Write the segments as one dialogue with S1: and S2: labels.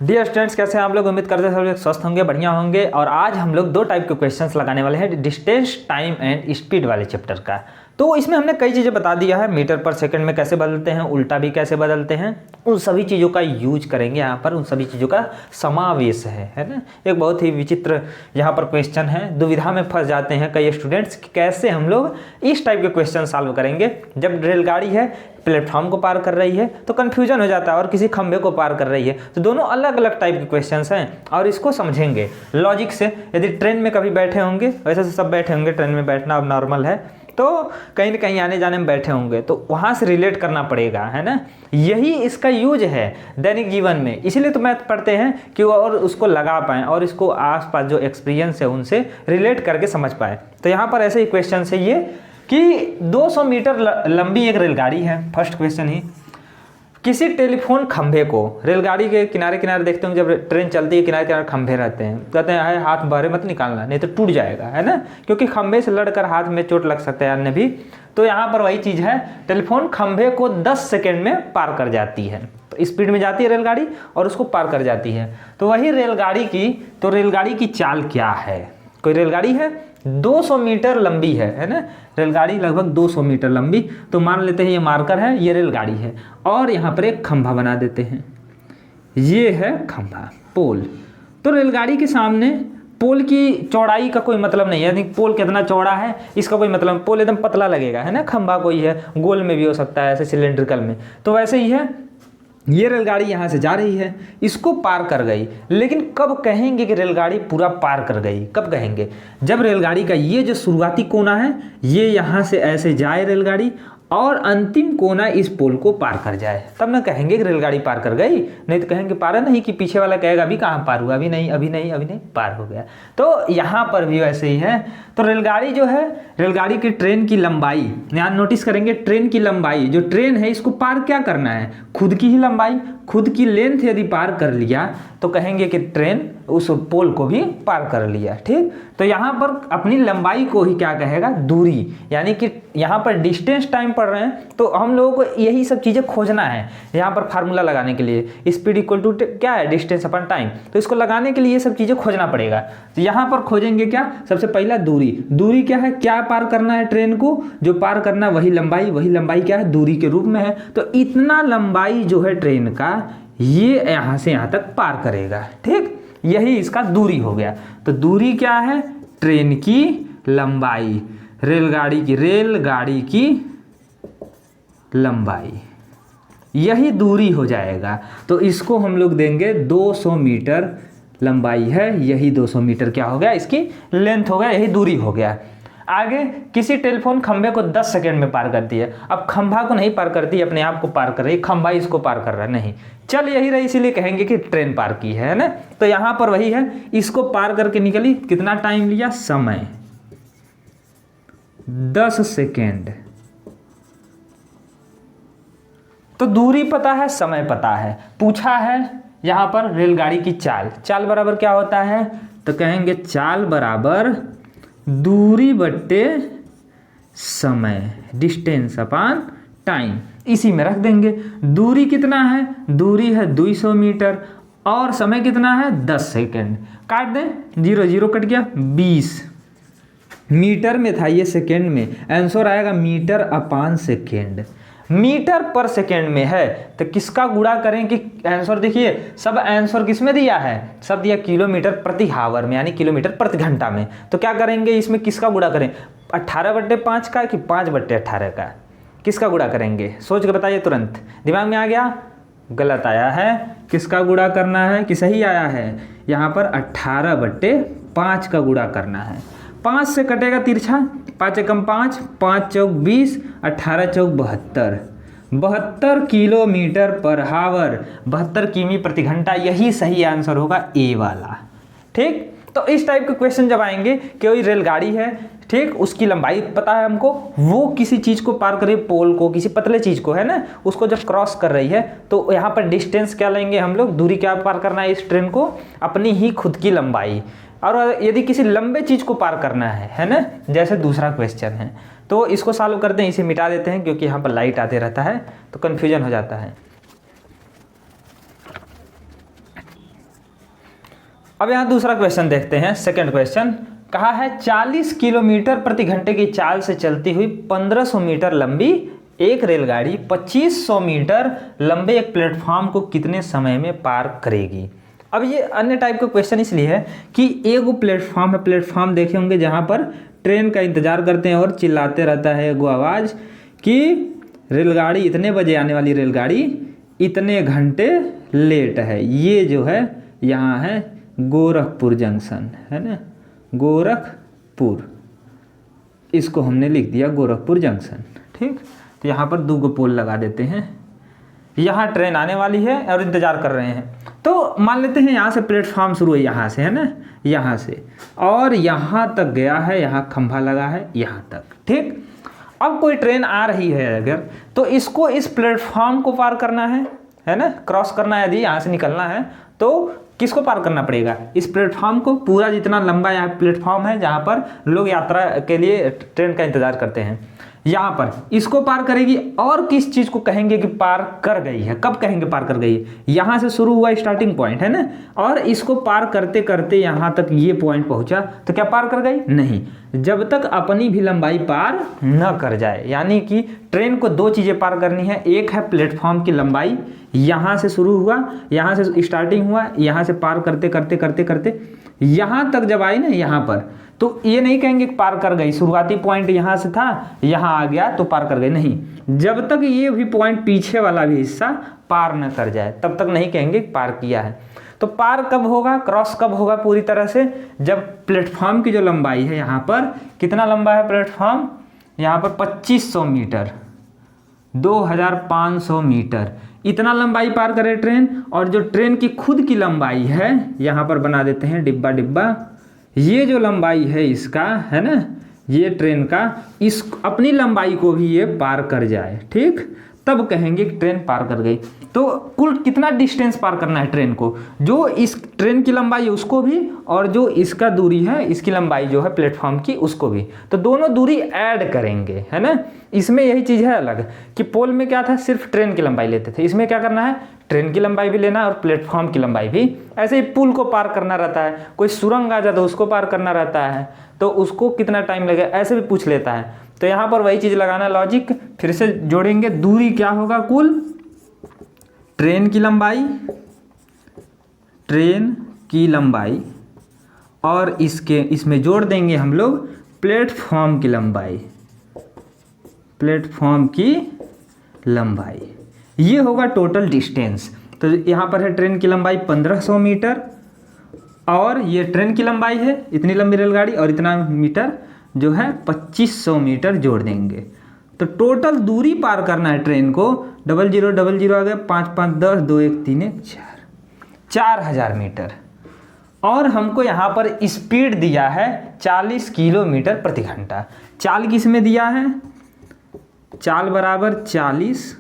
S1: Dear students, कैसे हैं आप लोग? उम्मीद करते हैं सब लोग स्वस्थ होंगे, बढ़िया होंगे। और आज हम लोग 2 टाइप के क्वेश्चंस लगाने वाले हैं डिस्टेंस, टाइम एंड स्पीड वाले चैप्टर का। तो इसमें हमने कई चीज़ें बता दिया है, मीटर पर सेकंड में कैसे बदलते हैं, उल्टा भी कैसे बदलते हैं, उन सभी चीज़ों का यूज करेंगे यहाँ पर, उन सभी चीज़ों का समावेश है ना। एक बहुत ही विचित्र यहाँ पर क्वेश्चन है, दुविधा में फंस जाते हैं कई स्टूडेंट्स कि कैसे हम लोग इस टाइप के क्वेश्चन सॉल्व करेंगे। जब रेलगाड़ी है प्लेटफॉर्म को पार कर रही है तो कन्फ्यूजन हो जाता है, और किसी खंभे को पार कर रही है, तो दोनों अलग अलग टाइप के क्वेश्चंस हैं और इसको समझेंगे लॉजिक से। यदि ट्रेन में कभी बैठे होंगे, वैसे तो सब बैठे होंगे, ट्रेन में बैठना अब नॉर्मल है, तो कहीं ना कहीं आने जाने में बैठे होंगे, तो वहाँ से रिलेट करना पड़ेगा, है ना। यही इसका यूज है दैनिक जीवन में, इसीलिए तो मैथ पढ़ते हैं कि और उसको लगा पाएँ और इसको आसपास जो एक्सपीरियंस है उनसे रिलेट करके समझ पाए। तो यहाँ पर ऐसे ही क्वेश्चन है ये कि 200 मीटर लंबी एक रेलगाड़ी है। फर्स्ट क्वेश्चन ही, किसी टेलीफोन खंभे को, रेलगाड़ी के किनारे किनारे देखते होंगे जब ट्रेन चलती है किनारे किनारे खंभे रहते हैं, कहते हैं हाथ बाहर मत निकालना नहीं तो टूट जाएगा, है ना, क्योंकि खंभे से लड़कर हाथ में चोट लग सकता है अन्य भी। तो यहाँ पर वही चीज़ है, टेलीफोन खंभे को 10 सेकेंड में पार कर जाती है। तो स्पीड में जाती है रेलगाड़ी और उसको पार कर जाती है। तो वही रेलगाड़ी की चाल क्या है? कोई रेलगाड़ी है 200 मीटर लंबी है ना, रेलगाड़ी लगभग 200 मीटर लंबी। तो मान लेते हैं ये मार्कर है, ये रेलगाड़ी है, और यहाँ पर एक खंभा बना देते हैं, ये है खंभा, पोल। तो रेलगाड़ी के सामने पोल की चौड़ाई का कोई मतलब नहीं है, यानी पोल कितना चौड़ा है इसका कोई मतलब, पोल एकदम पतला लगेगा, है ना। खंभा कोई है, गोल में भी हो सकता है, ऐसे सिलेंड्रिकल में, तो वैसे ही है। ये रेलगाड़ी यहाँ से जा रही है, इसको पार कर गई, लेकिन कब कहेंगे कि रेलगाड़ी पूरा पार कर गई? कब कहेंगे? जब रेलगाड़ी का ये जो शुरुआती कोना है, ये यहाँ से ऐसे जाए रेलगाड़ी और अंतिम कोना इस पोल को पार कर जाए, तब ना कहेंगे कि रेलगाड़ी पार कर गई। नहीं तो कहेंगे पार नहीं, कि पीछे वाला कहेगा अभी कहाँ पार हुआ, अभी नहीं अभी नहीं अभी नहीं, पार हो गया। तो यहाँ पर भी वैसे ही है। तो रेलगाड़ी जो है, रेलगाड़ी की ट्रेन की लंबाई, यहाँ नोटिस करेंगे, ट्रेन की लंबाई, जो ट्रेन है इसको पार क्या करना है? खुद की ही लंबाई, खुद की लेंथ यदि पार कर लिया तो कहेंगे कि ट्रेन उस पोल को भी पार कर लिया, ठीक। तो यहाँ पर अपनी लंबाई को ही क्या कहेगा? दूरी। यानी कि यहाँ पर डिस्टेंस टाइम पढ़ रहे हैं तो हम लोगों को यही सब चीज़ें खोजना है। यहाँ पर फार्मूला लगाने के लिए स्पीड इक्वल टू क्या है? डिस्टेंस अपन टाइम। तो इसको लगाने के लिए ये सब चीज़ें खोजना पड़ेगा। तो यहाँ पर खोजेंगे क्या? सबसे पहला दूरी। दूरी क्या है? क्या पार करना है ट्रेन को? जो पार करना वही लंबाई, वही लंबाई क्या है? दूरी के रूप में है। तो इतना लंबाई जो है ट्रेन का, ये यहाँ से यहाँ तक पार करेगा, ठीक। यही इसका दूरी हो गया। तो दूरी क्या है? ट्रेन की लंबाई, रेलगाड़ी की लंबाई, यही दूरी हो जाएगा। तो इसको हम लोग देंगे 200 मीटर लंबाई है, यही 200 मीटर क्या हो गया? इसकी लेंथ हो गया, यही दूरी हो गया। आगे, किसी टेलीफोन खंभे को 10 सेकेंड में पार करती है। अब खंभा को नहीं पार करती, अपने आप को पार कर रही, खंभा इसको पार कर रहा है, नहीं। चल यही रही, इसीलिए कहेंगे कि ट्रेन पार की है ना। तो यहाँ पर वही है, इसको पार करके निकली, कितना टाइम लिया? समय 10 सेकेंड। तो दूरी पता है, समय पता है, पूछा है यहाँ पर रेलगाड़ी की चाल। चाल बराबर क्या होता है? तो कहेंगे चाल बराबर दूरी बट्टे समय, डिस्टेंस अपॉन टाइम, इसी में रख देंगे। दूरी कितना है? दूरी है 200 मीटर और समय कितना है? 10 सेकेंड। काट दें, 0 0 कट गया, 20 मीटर में था, ये सेकेंड में, आंसर आएगा मीटर अपॉन सेकेंड। मीटर पर सेकेंड में है तो किसका गुणा करें कि आंसर? देखिए सब आंसर किस में दिया है? सब दिया किलोमीटर प्रति हावर में, यानी किलोमीटर प्रति घंटा में। तो क्या करेंगे इसमें, किसका गुणा करें? 18/5 का कि 5/18 का? किसका गुणा करेंगे? सोच के बताइए तुरंत। दिमाग में आ गया? गलत आया है। किसका गुणा करना है कि सही आया है? यहाँ पर 18/5 का गुणा करना है। 5 से कटेगा तिरछा, 5 एकम 5, 5 चौक 20, 18 चौक 72, 72 किलोमीटर पर हावर, 72 किमी प्रति घंटा, यही सही आंसर होगा ए वाला, ठीक। तो इस टाइप के क्वेश्चन जब आएंगे, कोई रेलगाड़ी है, ठीक, उसकी लंबाई पता है हमको, वो किसी चीज़ को पार करे, पोल को, किसी पतले चीज़ को, है ना, उसको जब क्रॉस कर रही है, तो यहाँ पर डिस्टेंस क्या लेंगे हम लोग? दूरी क्या पार करना है इस ट्रेन को? अपनी ही खुद की लंबाई। और यदि किसी लंबे चीज़ को पार करना है ना, जैसे दूसरा क्वेश्चन है, तो इसको सॉल्व करते हैं, इसे मिटा देते हैं क्योंकि यहाँ पर लाइट आते रहता है तो कन्फ्यूजन हो जाता है। अब यहाँ दूसरा क्वेश्चन देखते हैं, सेकंड क्वेश्चन कहा है 40 किलोमीटर प्रति घंटे की चाल से चलती हुई 1500 मीटर लंबी एक रेलगाड़ी 2500 मीटर लंबे एक प्लेटफॉर्म को कितने समय में पार करेगी। अब ये अन्य टाइप का क्वेश्चन इसलिए है कि एक प्लेटफॉर्म है, प्लेटफॉर्म देखे होंगे जहाँ पर ट्रेन का इंतजार करते हैं और चिल्लाते रहता है एगो आवाज़ कि रेलगाड़ी इतने बजे आने वाली रेलगाड़ी इतने घंटे लेट है। ये जो है यहाँ है गोरखपुर जंक्शन, है ना, गोरखपुर, इसको हमने लिख दिया गोरखपुर जंक्शन। ठीक, तो यहाँ पर 2 पोल लगा देते हैं। यहाँ ट्रेन आने वाली है और इंतज़ार कर रहे हैं। तो मान लेते हैं यहाँ से प्लेटफॉर्म शुरू है, यहाँ से, है ना, यहाँ से, और यहाँ तक गया है, यहाँ खंभा लगा है यहाँ तक। ठीक, अब कोई ट्रेन आ रही है अगर, तो इसको इस प्लेटफॉर्म को पार करना है ना, क्रॉस करना है। यदि यहाँ से निकलना है तो किसको पार करना पड़ेगा, इस प्लेटफॉर्म को, पूरा जितना लंबा यहाँ प्लेटफॉर्म है जहाँ पर लोग यात्रा के लिए ट्रेन का इंतजार करते हैं, यहाँ पर इसको पार करेगी। और किस चीज़ को कहेंगे कि पार कर गई है, कब कहेंगे पार कर गई है, यहाँ से शुरू हुआ स्टार्टिंग पॉइंट, है ना, और इसको पार करते करते यहाँ तक ये पॉइंट पहुँचा, तो क्या पार कर गई? नहीं, जब तक अपनी भी लंबाई पार न कर जाए। यानी कि ट्रेन को 2 चीज़ें पार करनी है, एक है प्लेटफॉर्म की लंबाई, यहाँ से शुरू हुआ, यहाँ से स्टार्टिंग हुआ, यहाँ से पार करते करते करते करते यहाँ तक जब आई ना, यहाँ पर, तो ये नहीं कहेंगे कि पार कर गई, शुरुआती पॉइंट यहाँ से था, यहाँ आ गया तो पार कर गई, नहीं, जब तक ये भी पॉइंट पीछे वाला भी हिस्सा पार न कर जाए तब तक नहीं कहेंगे पार किया है। तो पार कब होगा, क्रॉस कब होगा पूरी तरह से, जब प्लेटफॉर्म की जो लंबाई है, यहाँ पर कितना लंबा है प्लेटफॉर्म, यहाँ पर 2500 मीटर, 2500 मीटर, इतना लंबाई पार करे ट्रेन। और जो ट्रेन की खुद की लंबाई है, यहाँ पर बना देते हैं डिब्बा डिब्बा, ये जो लंबाई है इसका, है ना, ये ट्रेन का, इस अपनी लंबाई को भी ये पार कर जाए, ठीक, तब कहेंगे कि ट्रेन पार कर गई। तो कुल कितना डिस्टेंस पार करना है ट्रेन को, जो इस ट्रेन की लंबाई है उसको भी, और जो इसका दूरी है, इसकी लंबाई जो है प्लेटफॉर्म की, उसको भी, तो दोनों दूरी ऐड करेंगे, है ना। इसमें यही चीज़ है अलग कि पोल में क्या था, सिर्फ ट्रेन की लंबाई लेते थे, इसमें क्या करना है, ट्रेन की लंबाई भी लेना है और प्लेटफॉर्म की लंबाई भी। ऐसे ही पुल को पार करना रहता है, कोई सुरंग आ जाता है उसको पार करना रहता है, तो उसको कितना टाइम लगेगा, ऐसे भी पूछ लेता है। तो यहाँ पर वही चीज़ लगाना, लॉजिक फिर से जोड़ेंगे, दूरी क्या होगा, कुल ट्रेन की लंबाई और इसमें जोड़ देंगे हम लोग प्लेटफॉर्म की लंबाई, ये होगा टोटल डिस्टेंस। तो यहाँ पर है ट्रेन की लंबाई 1500 मीटर, और ये ट्रेन की लंबाई है, इतनी लंबी रेलगाड़ी, और इतना मीटर जो है 2500 मीटर जोड़ देंगे। तो टोटल दूरी पार करना है ट्रेन को, 0000 आ गया, 5 5 10 2 1 3 1 4, 4000 मीटर। और हमको यहाँ पर स्पीड दिया है 40 किलोमीटर प्रति घंटा। चाल किस में दिया है, चाल बराबर 40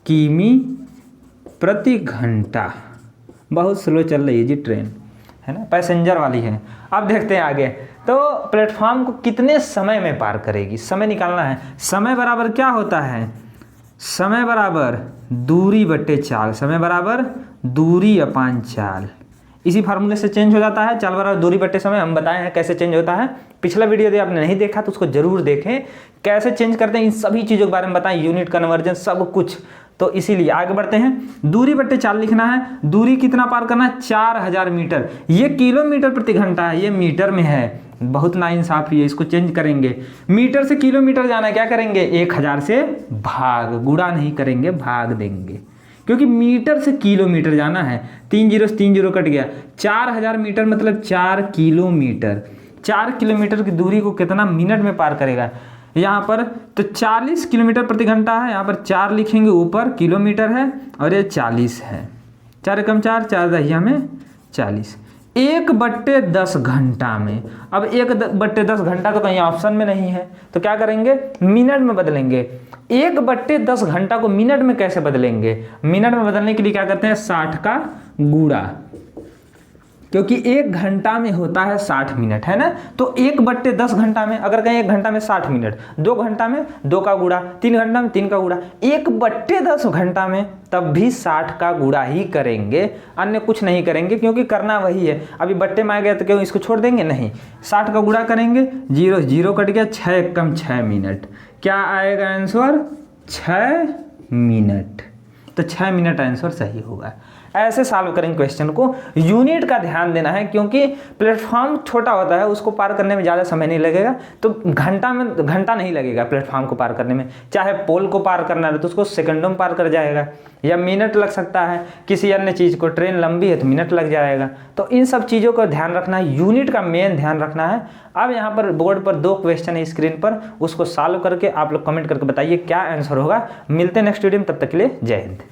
S1: किमी प्रति घंटा। बहुत स्लो चल रही है जी ट्रेन, है ना, पैसेंजर वाली है। अब देखते हैं आगे, तो प्लेटफॉर्म को कितने समय में पार करेगी, समय निकालना है। समय बराबर क्या होता है, समय बराबर दूरी बट्टे चाल, समय बराबर दूरी अपान चाल, इसी फार्मूले से चेंज हो जाता है। चाल बराबर दूरी बट्टे समय, हम बताए हैं कैसे चेंज होता है। पिछला वीडियो यदि आपने नहीं देखा तो उसको जरूर देखें, कैसे चेंज करते हैं, इन सभी चीज़ों के बारे में बताएं, यूनिट कन्वर्जन सब कुछ। तो इसीलिए आगे बढ़ते हैं, दूरी बट्टे चाल लिखना है। दूरी कितना पार करना है, 4000 मीटर। ये किलोमीटर प्रति घंटा है, ये मीटर में है, बहुत नाइंसाफी है, इसको चेंज करेंगे। मीटर से किलोमीटर जाना है, क्या करेंगे, 1000 से भाग, गुणा नहीं करेंगे, भाग देंगे, क्योंकि मीटर से किलोमीटर जाना है। 3 0 से 3 0 कट गया, 4000 मीटर मतलब 4 किलोमीटर। 4 किलोमीटर की दूरी को कितना मिनट में पार करेगा यहाँ पर, तो 40 किलोमीटर प्रति घंटा है, यहाँ पर 4 लिखेंगे, ऊपर किलोमीटर है और ये 40 है, 4 एकम 4, 4 दहिया में 40, 1/10 घंटा में। अब 1/10 घंटा तो कहीं ऑप्शन में नहीं है, तो क्या करेंगे, मिनट में बदलेंगे। 1/10 घंटा को मिनट में कैसे बदलेंगे, मिनट में बदलने के लिए क्या करते हैं, 60 का गुणा, क्योंकि 1 घंटा में होता है 60 मिनट, है ना। तो 1/10 घंटा में, अगर कहें 1 घंटा में 60 मिनट, 2 घंटा में 2 का गुणा, 3 घंटा में 3 का गुणा, 1/10 घंटा में तब भी 60 का गुणा ही करेंगे, अन्य कुछ नहीं करेंगे, क्योंकि करना वही है। अभी बट्टे में आ गया तो क्यों इसको छोड़ देंगे, नहीं, 60 का गुणा करेंगे, 0 0 कट गया, 6 कम 6 मिनट, क्या आएगा आंसर, 6 मिनट। तो 6 मिनट आंसर सही होगा। ऐसे सॉल्व करेंगे क्वेश्चन को। यूनिट का ध्यान देना है, क्योंकि प्लेटफॉर्म छोटा होता है, उसको पार करने में ज़्यादा समय नहीं लगेगा, तो घंटा नहीं लगेगा प्लेटफॉर्म को पार करने में। चाहे पोल को पार करना है तो उसको सेकंडों में पार कर जाएगा, या मिनट लग सकता है, किसी अन्य चीज़ को, ट्रेन लंबी है तो मिनट लग जाएगा। तो इन सब चीज़ों का ध्यान रखना है, यूनिट का मेन ध्यान रखना है। अब यहाँ पर बोर्ड पर 2 क्वेश्चन है स्क्रीन पर, उसको सॉल्व करके आप लोग कमेंट करके बताइए क्या आंसर होगा। मिलते हैं नेक्स्ट वीडियो में, तब तक के लिए जय हिंद।